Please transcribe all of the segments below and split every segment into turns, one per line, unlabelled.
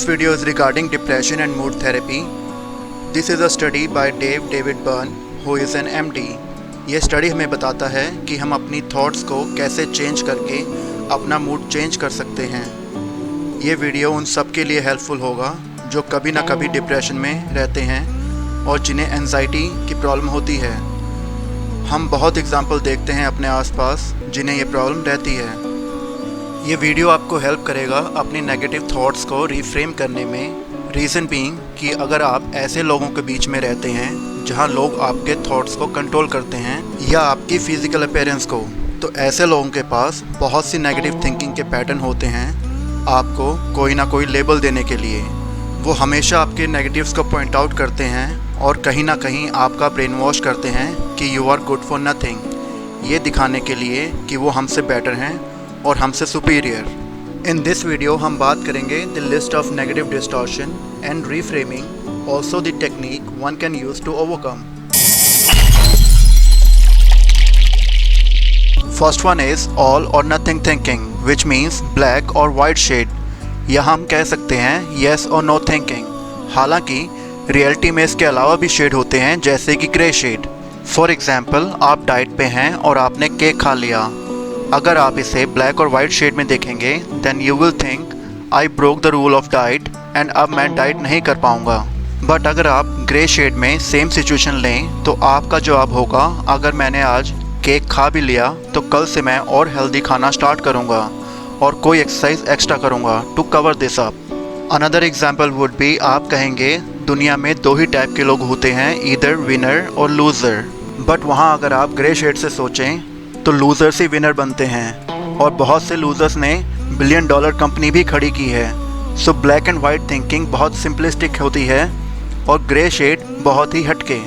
This video is regarding depression and mood therapy. This is a study by David Byrne, who is an MD. ये study हमें बताता है कि हम अपनी थॉट्स को कैसे चेंज करके अपना मूड चेंज कर सकते हैं। ये वीडियो उन सब के लिए हेल्पफुल होगा जो कभी ना कभी डिप्रेशन में रहते हैं और जिन्हें एंजाइटी की प्रॉब्लम होती है। हम बहुत एग्जाम्पल देखते हैं अपने आसपास जिन्हें ये प्रॉब्लम रहती है। ये वीडियो आपको हेल्प करेगा अपनी नेगेटिव थॉट्स को रिफ्रेम करने में। रीज़न बीइंग कि अगर आप ऐसे लोगों के बीच में रहते हैं जहां लोग आपके थॉट्स को कंट्रोल करते हैं या आपकी फ़िज़िकल अपीयरेंस को, तो ऐसे लोगों के पास बहुत सी नेगेटिव थिंकिंग के पैटर्न होते हैं आपको कोई ना कोई लेबल देने के लिए। वो हमेशा आपके नेगेटिव्स को पॉइंट आउट करते हैं और कहीं ना कहीं आपका ब्रेन वॉश करते हैं कि you are good for nothing, ये दिखाने के लिए कि वो हमसे बेटर हैं और हमसे सुपीरियर। इन दिस वीडियो हम बात करेंगे the list of negative distortion and reframing, also the technique one can use to overcome. First one is all और nothing thinking, which means black और वाइट शेड, या हम कह सकते हैं येस और नो थिंकिंग। हालांकि रियलिटी में इसके अलावा भी शेड होते हैं जैसे कि ग्रे शेड। फॉर एग्जाम्पल, आप डाइट पे हैं और आपने केक खा लिया। अगर आप इसे ब्लैक और वाइट शेड में देखेंगे then you will think I broke the rule of diet and अब मैं डाइट नहीं कर पाऊँगा। बट अगर आप ग्रे शेड में सेम सिचुएशन लें तो आपका जवाब होगा अगर मैंने आज केक खा भी लिया तो कल से मैं और हेल्दी खाना स्टार्ट करूँगा और कोई एक्सरसाइज एक्स्ट्रा करूँगा to cover this up. Another example would be, आप कहेंगे दुनिया में दो ही टाइप के लोग होते हैं, ईदर विनर और लूज़र। बट वहाँ अगर आप ग्रे शेड से सोचें तो लूज़र्स ही विनर बनते हैं और बहुत से लूज़र्स ने $1 बिलियन कंपनी भी खड़ी की है। So black and white thinking बहुत सिंपलिस्टिक होती है और ग्रे शेड बहुत ही हटके।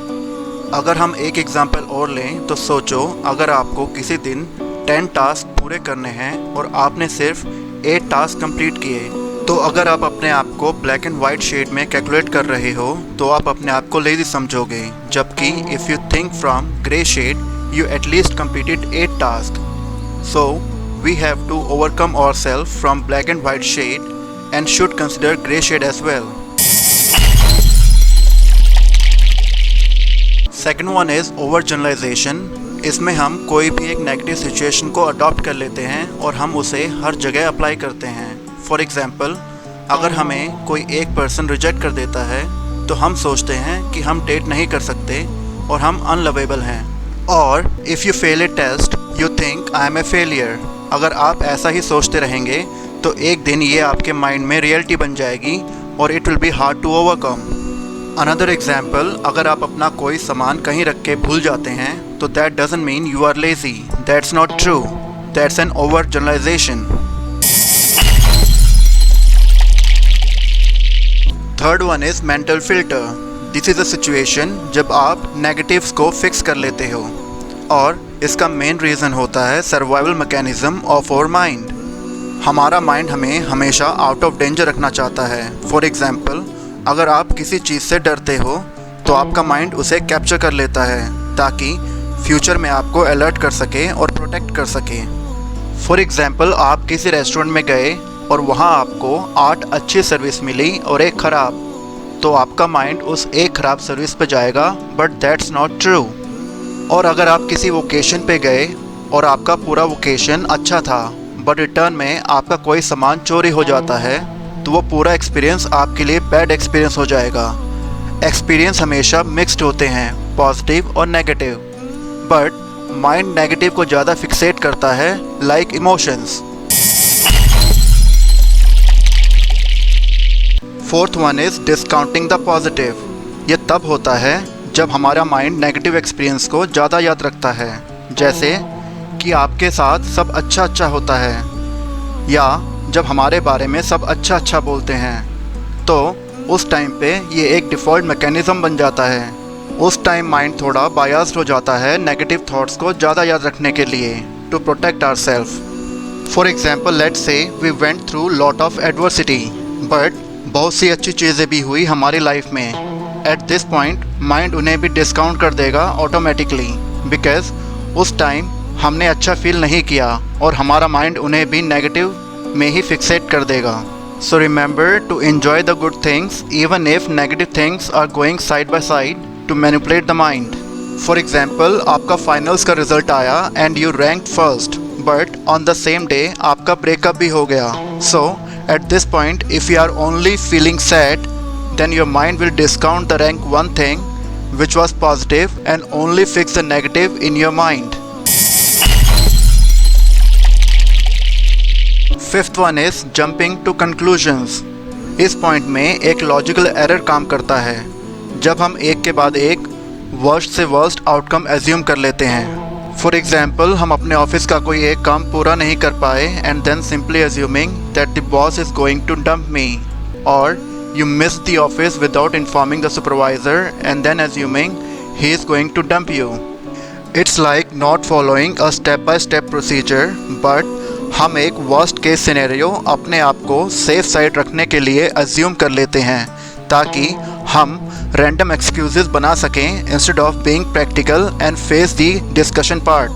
अगर हम एक एग्जांपल और लें तो सोचो अगर आपको किसी दिन 10 टास्क पूरे करने हैं और आपने सिर्फ 8 टास्क कंप्लीट किए, तो अगर आप अपने आप को ब्लैक एंड वाइट शेड में कैलकुलेट कर रहे हो तो आप अपने आप को लेज़ी समझोगे, जबकि if you think from grey shade you at least completed 8 tasks. So we have to overcome ourselves from black and white shade and should consider gray shade as well. Second one is overgeneralization. इसमें हम कोई भी एक negative situation को adopt कर लेते हैं और हम उसे हर जगह अप्लाई करते हैं। फॉर एग्जाम्पल, अगर हमें कोई एक पर्सन रिजेक्ट कर देता है तो हम सोचते हैं कि हम डेट नहीं कर सकते और हम अनलवेबल हैं। और if you fail a test you think I am a failure. अगर आप ऐसा ही सोचते रहेंगे तो एक दिन ये आपके माइंड में रियलिटी बन जाएगी और it will be hard to overcome. Another example, अगर आप अपना कोई सामान कहीं रख के भूल जाते हैं तो that doesn't mean you are lazy, that's not true, that's an over generalisation. Third one is mental filter. This is a situation जब आप नेगेटिव्स को फिक्स कर लेते हो और इसका मेन रीज़न होता है survival mechanism of our mind. हमारा माइंड हमें हमेशा आउट ऑफ डेंजर रखना चाहता है। फॉर एग्जांपल, अगर आप किसी चीज़ से डरते हो तो आपका माइंड उसे कैप्चर कर लेता है ताकि फ्यूचर में आपको अलर्ट कर सके और प्रोटेक्ट कर सके। फॉर एग्जांपल, आप किसी रेस्टोरेंट में गए और वहाँ आपको 8 अच्छी सर्विस मिली और एक ख़राब, तो आपका माइंड उस एक ख़राब सर्विस पे जाएगा, बट दैट्स नॉट ट्रू। और अगर आप किसी वोकेशन पे गए और आपका पूरा वोकेशन अच्छा था बट रिटर्न में आपका कोई सामान चोरी हो जाता है तो वो पूरा एक्सपीरियंस आपके लिए बैड एक्सपीरियंस हो जाएगा। एक्सपीरियंस हमेशा मिक्स्ड होते हैं, पॉजिटिव और नेगेटिव, बट माइंड नेगेटिव को ज़्यादा फिक्सेट करता है like emotions. Fourth one is discounting the positive. ये तब होता है जब हमारा माइंड नेगेटिव एक्सपीरियंस को ज़्यादा याद रखता है, जैसे कि आपके साथ सब अच्छा होता है या जब हमारे बारे में सब अच्छा बोलते हैं, तो उस टाइम पे ये एक डिफ़ॉल्ट मैकेनिज़्म बन जाता है। उस टाइम माइंड थोड़ा बायस्ड हो जाता है नेगेटिव थॉट्स को ज़्यादा याद रखने के लिए to protect ourselves. For example, let's say we went through lot of adversity, but बहुत सी अच्छी चीज़ें भी हुई हमारी लाइफ में। एट दिस पॉइंट माइंड उन्हें भी डिस्काउंट कर देगा ऑटोमेटिकली, बिकॉज उस टाइम हमने अच्छा फील नहीं किया और हमारा माइंड उन्हें भी नेगेटिव में ही फिक्सेट कर देगा। So remember to enjoy the good things even if negative things are going side by side to manipulate the mind. For example, आपका फाइनल्स का रिजल्ट आया and you ranked first, but on the same day आपका breakup भी हो गया. So at this point, if you are only feeling sad, then your mind will discount the rank one thing which was positive and only fix the negative in your mind. Fifth one is jumping to conclusions. इस point में एक logical error काम करता है जब हम एक के बाद एक वर्स्ट से वर्स्ट आउटकम एज्यूम कर लेते हैं. फॉर एग्जाम्पल, हम अपने ऑफिस का कोई एक काम पूरा नहीं कर पाए and then simply assuming that the boss is going to dump me, और you missed the office without informing the supervisor and then assuming he is going to dump you. It's like not following a step by step procedure, but हम एक worst case scenario अपने आप को safe side रखने के लिए assume कर लेते हैं ताकि हम रैंडम एक्सक्यूजेस बना सकें instead of being practical and face the discussion part.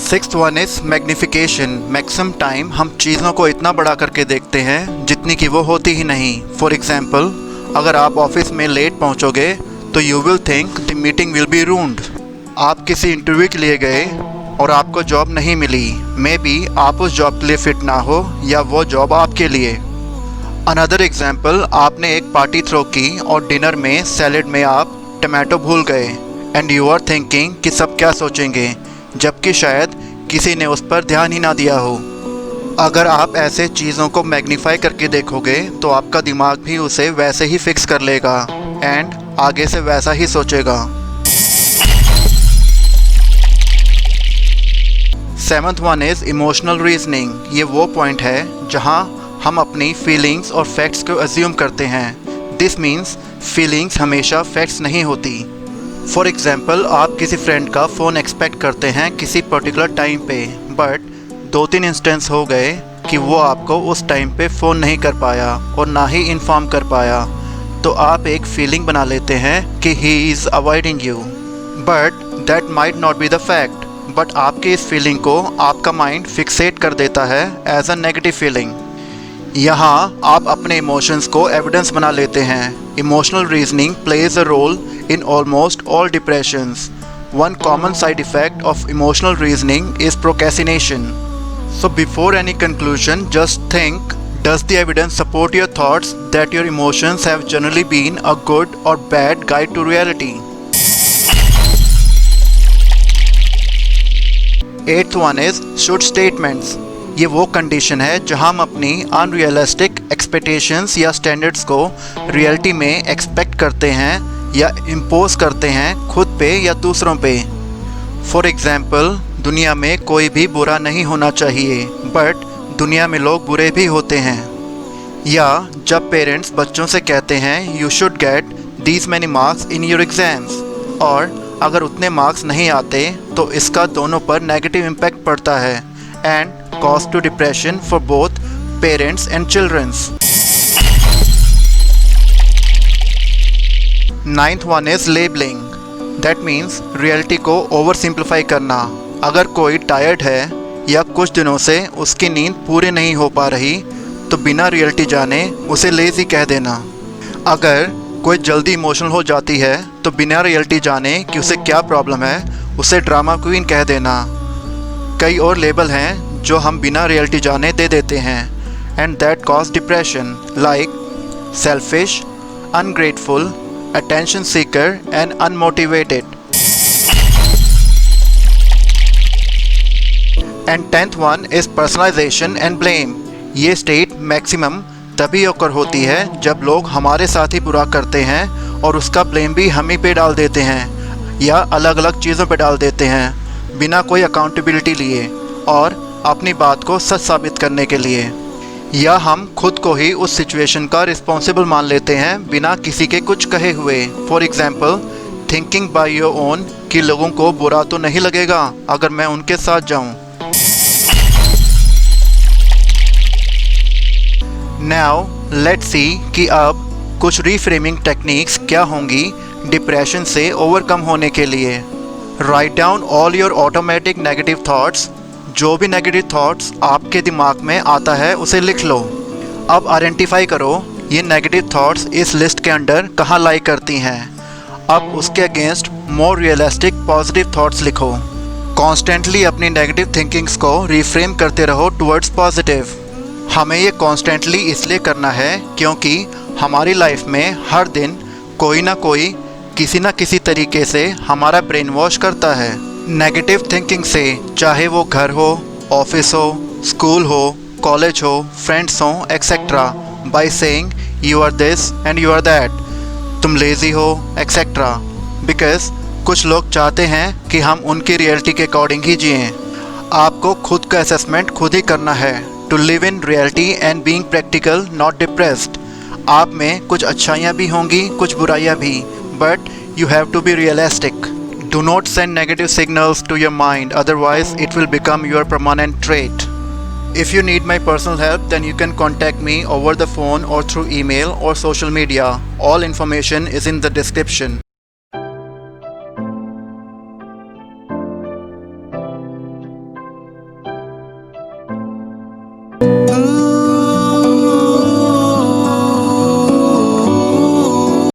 Sixth one is magnification. Maximum time हम चीज़ों को इतना बड़ा करके देखते हैं जितनी कि वो होती ही नहीं. फॉर एग्जाम्पल, अगर आप ऑफिस में लेट पहुंचोगे तो you will think the meeting will be ruined. आप किसी इंटरव्यू के लिए गए और आपको जॉब नहीं मिली. मे बी आप उस जॉब के लिए फ़िट ना हो या वो जॉब आपके लिए. अनदर एग्जाम्पल, आपने एक पार्टी थ्रो की और डिनर में सैलेड में आप टमाटो भूल गए एंड यू आर थिंकिंग कि सब क्या सोचेंगे, जबकि शायद किसी ने उस पर ध्यान ही ना दिया हो. अगर आप ऐसे चीज़ों को मैग्नीफाई करके देखोगे तो आपका दिमाग भी उसे वैसे ही फिक्स कर लेगा एंड आगे से वैसा ही सोचेगा. Seventh one is emotional reasoning. ये वो पॉइंट है जहाँ हम अपनी फीलिंग्स और फैक्ट्स को अज्यूम करते हैं. दिस मीन्स फीलिंग्स हमेशा फैक्ट्स नहीं होती. फॉर एग्जाम्पल, आप किसी फ्रेंड का फ़ोन एक्सपेक्ट करते हैं किसी पर्टिकुलर टाइम पे, बट 2-3 इंस्टेंस हो गए कि वो आपको उस टाइम पे फ़ोन नहीं कर पाया और ना ही इन्फॉर्म कर पाया, तो आप एक फीलिंग बना लेते हैं कि he is avoiding you. But that might not be the fact. But आपकी इस फीलिंग को आपका माइंड फिक्सेट कर देता है एज अ नेगेटिव फीलिंग. यहाँ आप अपने इमोशंस को एविडेंस बना लेते हैं. Emotional reasoning plays a role in almost all depressions. One common side effect of emotional reasoning is procrastination. So before any conclusion, just think, does the evidence support your thoughts that your emotions have generally been a good or bad guide to reality? Eighth one is should statements. ये वो condition है जहां हम अपनी unrealistic expectations या standards को reality में expect करते हैं या इम्पोज करते हैं खुद पे या दूसरों पे. फॉर एग्ज़ाम्पल, दुनिया में कोई भी बुरा नहीं होना चाहिए, बट दुनिया में लोग बुरे भी होते हैं. या जब पेरेंट्स बच्चों से कहते हैं you should get these many marks in your exams, और अगर उतने मार्क्स नहीं आते तो इसका दोनों पर नेगेटिव इम्पैक्ट पड़ता है and cause to depression for both parents and childrens. Ninth one is labelling. That means reality को ओवर सिंप्लीफाई करना. अगर कोई टायर्ड है या कुछ दिनों से उसकी नींद पूरी नहीं हो पा रही तो बिना रियलिटी जाने उसे लेज़ी कह देना. अगर कोई जल्दी इमोशनल हो जाती है तो बिना रियलिटी जाने कि उसे क्या प्रॉब्लम है उसे ड्रामा क्वीन कह देना. कई और लेबल हैं जो हम बिना रियलिटी जाने दे देते हैं and that cause depression, like selfish, ungrateful, attention seeker and unmotivated. And 10th one is personalization and blame. ये स्टेट मैक्सिमम तभी ओकर होती है जब लोग हमारे साथ ही बुरा करते हैं और उसका ब्लेम भी हम ही पे डाल देते हैं या अलग अलग चीज़ों पे डाल देते हैं बिना कोई अकाउंटेबिलिटी लिए और अपनी बात को सच साबित करने के लिए. या हम खुद को ही उस सिचुएशन का रिस्पॉन्सिबल मान लेते हैं बिना किसी के कुछ कहे हुए. For example, thinking by your own कि लोगों को बुरा तो नहीं लगेगा अगर मैं उनके साथ जाऊं. नाउ लेट्स सी कि अब कुछ रीफ्रेमिंग टेक्निक्स क्या होंगी डिप्रेशन से ओवरकम होने के लिए. Write down all your automatic negative thoughts. जो भी नेगेटिव थॉट्स आपके दिमाग में आता है उसे लिख लो। अब आइडेंटिफाई करो ये नेगेटिव थॉट्स इस लिस्ट के अंडर कहाँ लाई करती हैं। अब उसके against more realistic positive thoughts लिखो। कॉन्स्टेंटली अपनी नेगेटिव थिंकिंग्स को रिफ्रेम करते रहो टुवर्ड्स पॉजिटिव। हमें ये कॉन्स्टेंटली इसलिए करना है क्योंकि हमारी लाइफ में हर दिन कोई ना कोई किसी न किसी तरीके से हमारा ब्रेन वॉश करता है नेगेटिव थिंकिंग से, चाहे वो घर हो, ऑफिस हो, स्कूल हो, कॉलेज हो, फ्रेंड्स हो, etcetera, by saying you are this and you are that, तुम लेज़ी हो, एक्सेट्रा। बिकॉज कुछ लोग चाहते हैं कि हम उनकी रियलिटी के अकॉर्डिंग ही जिएं। आपको खुद का असेसमेंट खुद ही करना है to live in reality and being practical, not depressed. आप में कुछ अच्छाइयाँ भी होंगी, कुछ बुराइयाँ भी, but you have to be realistic. Do not send negative signals to your mind, otherwise it will become your permanent trait. If you need my personal help, then you can contact me over the phone or through email or social media. All information is in the description.